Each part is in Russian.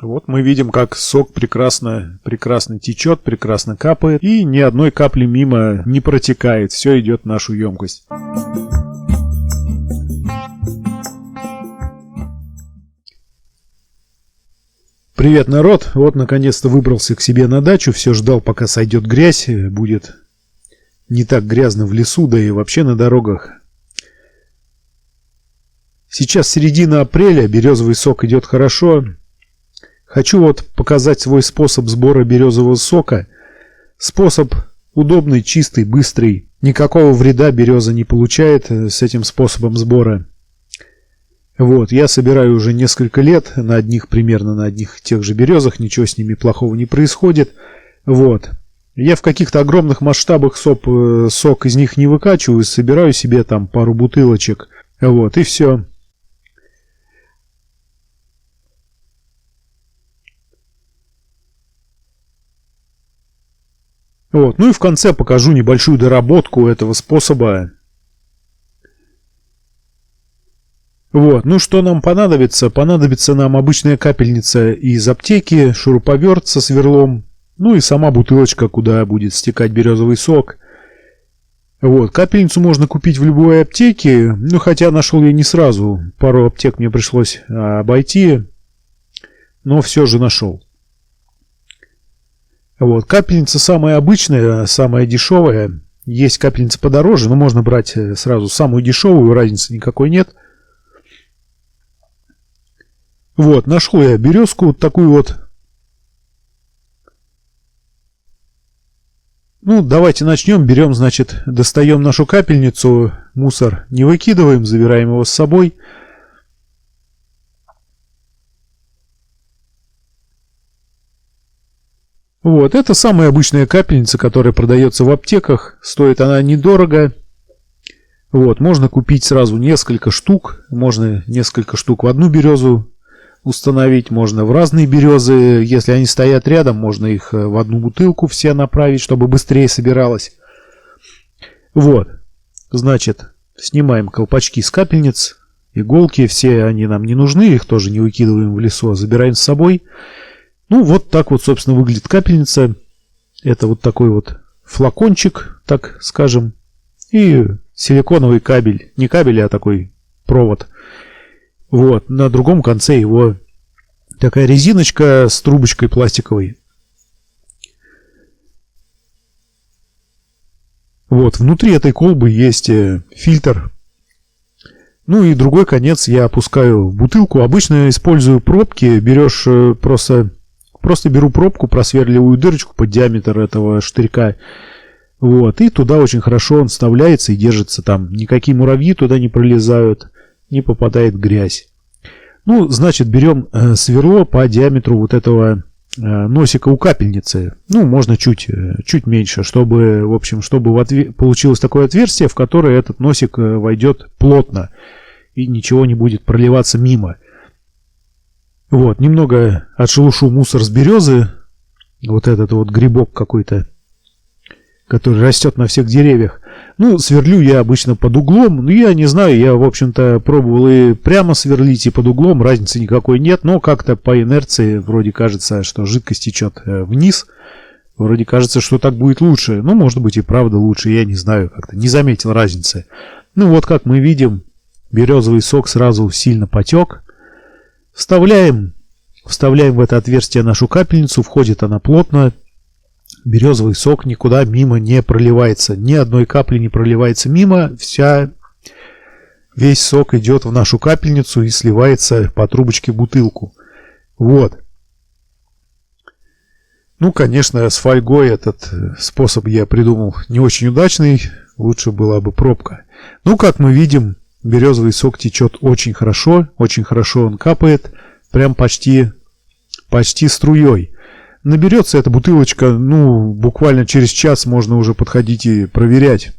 Вот мы видим, как сок прекрасно течет, прекрасно капает, и ни одной капли мимо не протекает. Все идет в нашу емкость. Привет, народ! Вот наконец-то выбрался к себе на дачу. Все ждал, пока сойдет грязь. Будет не так грязно в лесу, да и вообще на дорогах. Сейчас середина апреля, березовый сок идет хорошо. Хочу вот показать свой способ сбора березового сока. Способ удобный, чистый, быстрый. Никакого вреда береза не получает с этим способом сбора. Вот, я собираю уже несколько лет примерно на одних и тех же березах. Ничего с ними плохого не происходит. Вот. Я в каких-то огромных масштабах сок из них не выкачиваю. Собираю себе там пару бутылочек. Вот, и все. Вот. Ну и в конце покажу небольшую доработку этого способа. Вот. Ну что нам понадобится? Понадобится нам обычная капельница из аптеки, шуруповерт со сверлом, ну и сама бутылочка, куда будет стекать березовый сок. Вот. Капельницу можно купить в любой аптеке, ну хотя нашел я не сразу. Пару аптек мне пришлось обойти, но все же нашел. Вот. Капельница самая обычная, самая дешевая. Есть капельница подороже, но можно брать сразу самую дешевую, разницы никакой нет. Вот, нашел я березку вот такую вот. Ну, давайте начнем. Берем, значит, достаем нашу капельницу. Мусор не выкидываем, забираем его с собой. Вот, это самая обычная капельница, которая продается в аптеках. Стоит она недорого. Вот, можно купить сразу несколько штук. Можно несколько штук в одну березу установить. Можно в разные березы. Если они стоят рядом, можно их в одну бутылку все направить, чтобы быстрее собиралось. Вот, значит, снимаем колпачки с капельниц. Иголки, все они нам не нужны. Их тоже не выкидываем в лесу, а забираем с собой. Ну, вот так вот, собственно, выглядит капельница. Это вот такой вот флакончик, так скажем. И силиконовый кабель. Не кабель, а такой провод. Вот, на другом конце его такая резиночка с трубочкой пластиковой. Вот, внутри этой колбы есть фильтр. Ну и другой конец я опускаю в бутылку. Обычно использую пробки. Берешь Просто беру пробку, просверливаю дырочку под диаметр этого штырька. Вот, и туда очень хорошо он вставляется и держится там. Никакие муравьи туда не пролезают, не попадает грязь. Ну, значит, берем сверло по диаметру вот этого носика у капельницы. Ну, можно чуть меньше, чтобы, в общем, получилось такое отверстие, в которое этот носик войдет плотно и ничего не будет проливаться мимо. Вот, немного отшелушу мусор с березы. Вот этот вот грибок какой-то, который растет на всех деревьях. Ну, сверлю я обычно под углом. Ну, я не знаю, я, в общем-то, пробовал и прямо сверлить, и под углом. Разницы никакой нет, но как-то по инерции вроде кажется, что жидкость течет вниз. Вроде кажется, что так будет лучше. Ну, может быть и правда лучше, я не знаю, как-то не заметил разницы. Ну, вот как мы видим, березовый сок сразу сильно потек. Вставляем в это отверстие нашу капельницу, входит она плотно. Березовый сок никуда мимо не проливается. Ни одной капли не проливается мимо. Весь сок идет в нашу капельницу и сливается по трубочке в бутылку. Вот. Ну, конечно, с фольгой этот способ я придумал не очень удачный. Лучше была бы пробка. Ну, как мы видим, березовый сок течет очень хорошо он капает, прям почти струей. Наберется эта бутылочка, ну, буквально через час можно уже подходить и проверять.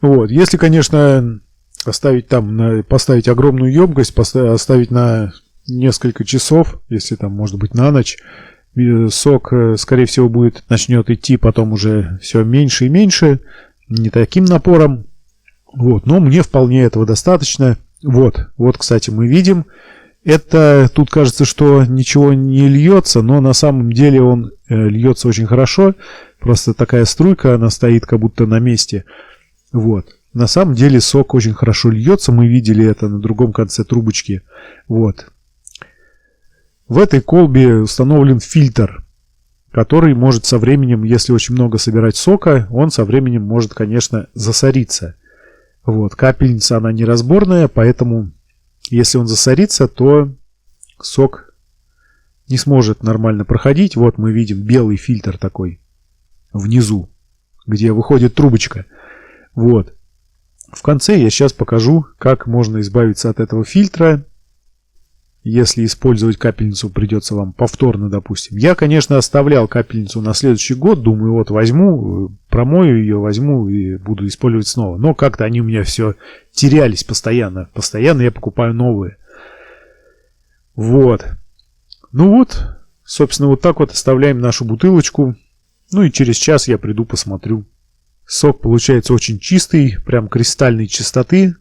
Вот, если, конечно, поставить огромную емкость, оставить на несколько часов, если там, может быть, на ночь, сок, скорее всего, начнет идти потом уже все меньше и меньше, не таким напором. Вот, но мне вполне этого достаточно. Вот, кстати, мы видим, Это тут кажется, что ничего не льется, но на самом деле он льется очень хорошо. Просто такая струйка, она стоит как будто на месте. Вот. На самом деле сок очень хорошо льется. Мы видели это на другом конце трубочки. Вот. В этой колбе установлен фильтр, который может со временем, если очень много собирать сока, он со временем может, конечно, засориться. Вот. Капельница, она неразборная, поэтому если он засорится, то сок не сможет нормально проходить. Вот мы видим белый фильтр такой внизу, где выходит трубочка. Вот. В конце я сейчас покажу, как можно избавиться от этого фильтра. Если использовать капельницу, придется вам повторно, допустим. Я, конечно, оставлял капельницу на следующий год. Думаю, вот возьму, промою ее, возьму и буду использовать снова. Но как-то они у меня все терялись постоянно. Постоянно я покупаю новые. Вот. Ну вот, собственно, вот так вот оставляем нашу бутылочку. Ну и через час я приду, посмотрю. Сок получается очень чистый, прям кристальной чистоты.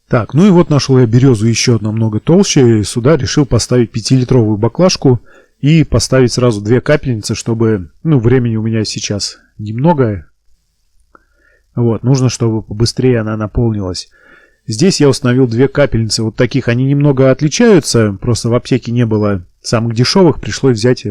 Так, ну и вот нашел я березу еще намного толще. Сюда решил поставить 5-литровую баклажку и поставить сразу 2 капельницы, чтобы, ну, времени у меня сейчас немного. Вот, нужно, чтобы побыстрее она наполнилась. Здесь я установил 2 капельницы вот таких. Они немного отличаются, просто в аптеке не было самых дешевых, пришлось взять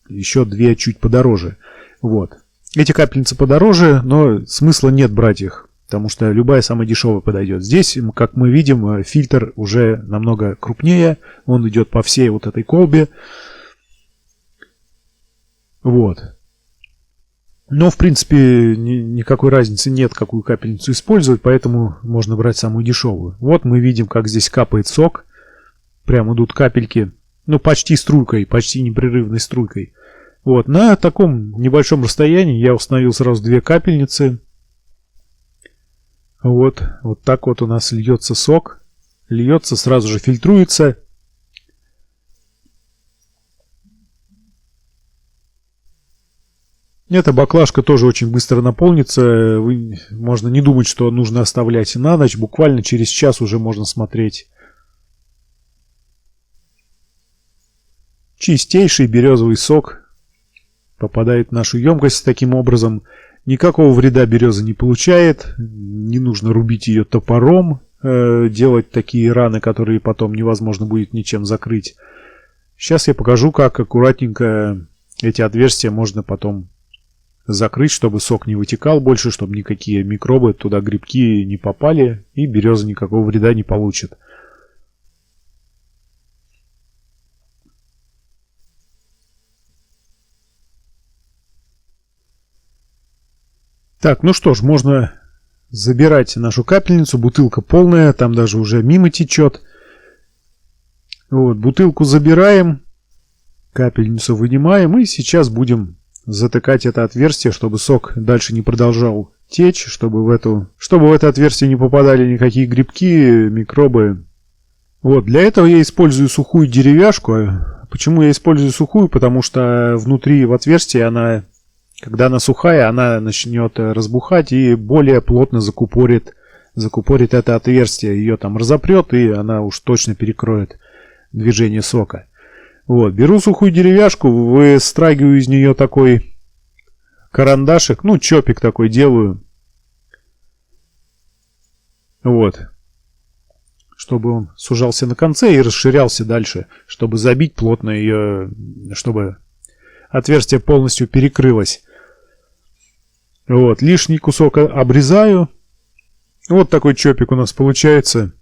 еще 2 чуть подороже. Вот. Эти капельницы подороже, но смысла нет брать их. Потому что любая самая дешевая подойдет. Здесь, как мы видим, фильтр уже намного крупнее. Он идет по всей вот этой колбе. Вот. Но, в принципе, никакой разницы нет, какую капельницу использовать. Поэтому можно брать самую дешевую. Вот мы видим, как здесь капает сок. Прям идут капельки. Ну, почти струйкой, почти непрерывной струйкой. Вот. На таком небольшом расстоянии я установил сразу 2 капельницы. Вот так вот у нас льется сок. Льется, сразу же фильтруется. Эта баклажка тоже очень быстро наполнится. Можно не думать, что нужно оставлять на ночь. Буквально через час уже можно смотреть. Чистейший березовый сок попадает в нашу емкость таким образом. Никакого вреда береза не получает, не нужно рубить ее топором, делать такие раны, которые потом невозможно будет ничем закрыть. Сейчас я покажу, как аккуратненько эти отверстия можно потом закрыть, чтобы сок не вытекал больше, чтобы никакие микробы туда, грибки, не попали, и береза никакого вреда не получит. Так, ну что ж, можно забирать нашу капельницу. Бутылка полная, там даже уже мимо течет. Вот, бутылку забираем, капельницу вынимаем. И сейчас будем затыкать это отверстие, чтобы сок дальше не продолжал течь. Чтобы в это отверстие не попадали никакие грибки, микробы. Вот, для этого я использую сухую деревяшку. Почему я использую сухую? Потому что внутри в отверстии она... Когда она сухая, она начнет разбухать и более плотно закупорит это отверстие. Ее там разопрет, и она уж точно перекроет движение сока. Вот. Беру сухую деревяшку, выстрагиваю из нее такой карандашик, ну, чопик такой делаю. Вот. Чтобы он сужался на конце и расширялся дальше, чтобы забить плотно ее, чтобы отверстие полностью перекрылось. Вот, лишний кусок обрезаю. Вот такой чопик у нас получается.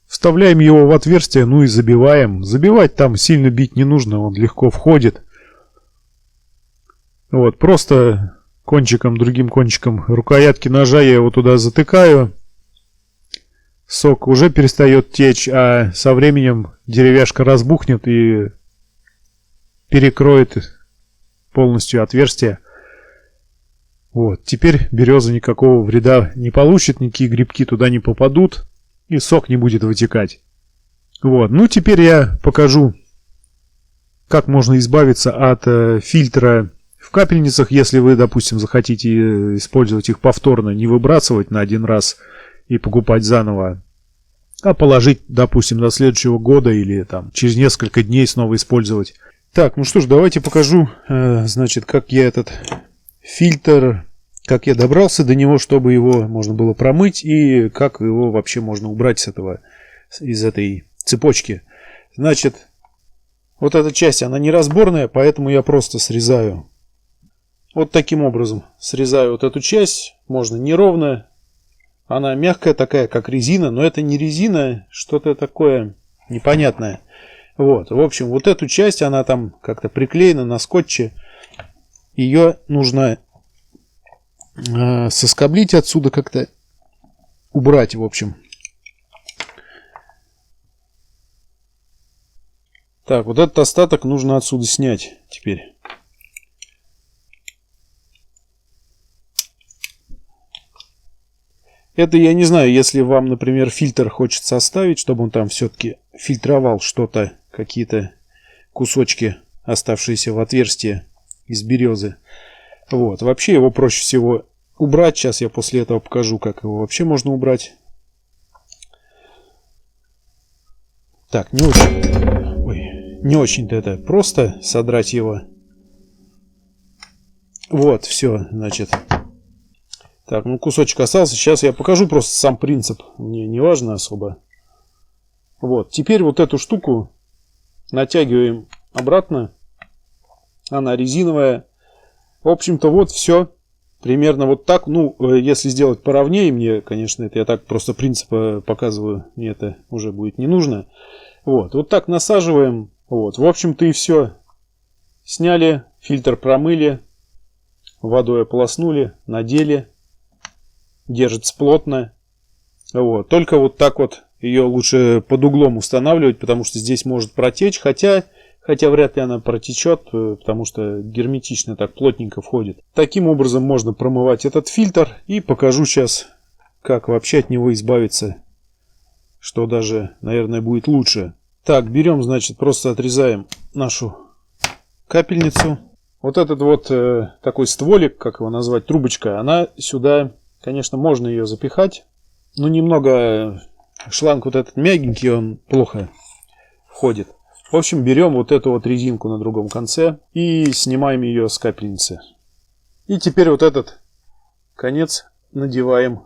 Вставляем его в отверстие, ну и забиваем. Забивать там сильно бить не нужно, он легко входит. Вот, просто другим кончиком рукоятки ножа я его туда затыкаю. Сок уже перестает течь, а со временем деревяшка разбухнет и перекроет полностью отверстие. Вот, теперь береза никакого вреда не получит, никакие грибки туда не попадут, и сок не будет вытекать. Вот, ну теперь я покажу, как можно избавиться от фильтра в капельницах, если вы, допустим, захотите использовать их повторно, не выбрасывать на один раз и покупать заново. а положить, допустим, до следующего года или там через несколько дней снова использовать. Так, ну что ж, давайте покажу, значит, как я этот фильтр, как я добрался до него, чтобы его можно было промыть, и как его вообще можно убрать с этого, из этой цепочки. Значит, вот эта часть, она неразборная, поэтому я просто срезаю. Вот таким образом срезаю вот эту часть, можно неровно. Она мягкая такая, как резина, но это не резина, что-то такое непонятное. Вот, в общем, вот эту часть, она там как-то приклеена на скотче. Ее нужно соскоблить отсюда, как-то убрать, в общем. Так, вот этот остаток нужно отсюда снять теперь. Это я не знаю, если вам, например, фильтр хочется оставить, чтобы он там все-таки фильтровал что-то, какие-то кусочки, оставшиеся в отверстии из березы. Вот. Вообще его проще всего убрать. Сейчас я после этого покажу, как его вообще можно убрать. Так, не очень-то это просто содрать его. Вот, все, значит. Так, ну кусочек остался. Сейчас я покажу просто сам принцип. Мне не важно особо. Вот, теперь вот эту штуку натягиваем обратно. Она резиновая. В общем-то, вот все. Примерно вот так. Ну, если сделать поровнее, мне, конечно, это я так просто принцип показываю. Мне это уже будет не нужно. Вот, вот так насаживаем. Вот, в общем-то и все. Сняли, фильтр промыли, водой ополоснули, надели. Держится плотно. Вот. Только вот так вот ее лучше под углом устанавливать, потому что здесь может протечь. Хотя вряд ли она протечет, потому что герметично так плотненько входит. Таким образом можно промывать этот фильтр. И покажу сейчас, как вообще от него избавиться. Что даже, наверное, будет лучше. Так, берем, значит, просто отрезаем нашу капельницу. Вот этот вот такой стволик, как его назвать, трубочка, она сюда... Конечно, можно ее запихать, но немного шланг вот этот мягенький, он плохо входит. В общем, берем вот эту вот резинку на другом конце и снимаем ее с капельницы. И теперь вот этот конец надеваем.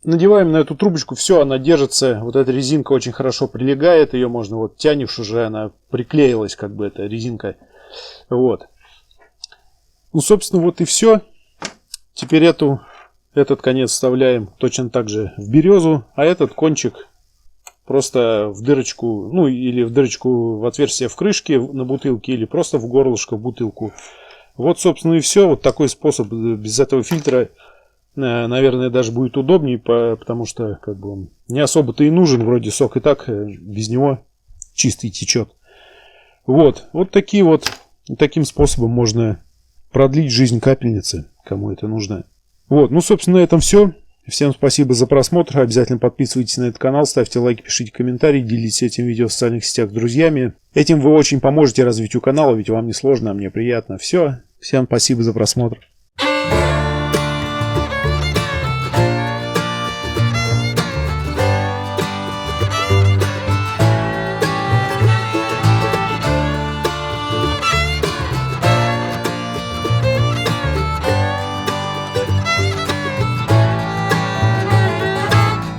Надеваем на эту трубочку, все, она держится, вот эта резинка очень хорошо прилегает, ее можно вот тянешь уже, она приклеилась, как бы эта резинка. Вот. Ну, собственно, вот и все. Теперь этот конец вставляем точно так же в березу, а этот кончик просто в дырочку, ну или в дырочку в отверстие в крышке на бутылке, или просто в горлышко в бутылку. Вот, собственно, и все. Вот такой способ. Без этого фильтра, наверное, даже будет удобнее, потому что как бы он не особо-то и нужен. Вроде сок и так без него чистый течет. Вот таким способом можно продлить жизнь капельницы, кому это нужно. Вот, ну, собственно, на этом все. Всем спасибо за просмотр. Обязательно подписывайтесь на этот канал, ставьте лайки, пишите комментарии, делитесь этим видео в социальных сетях с друзьями. Этим вы очень поможете развитию канала, ведь вам не сложно, а мне приятно. Все. Всем спасибо за просмотр.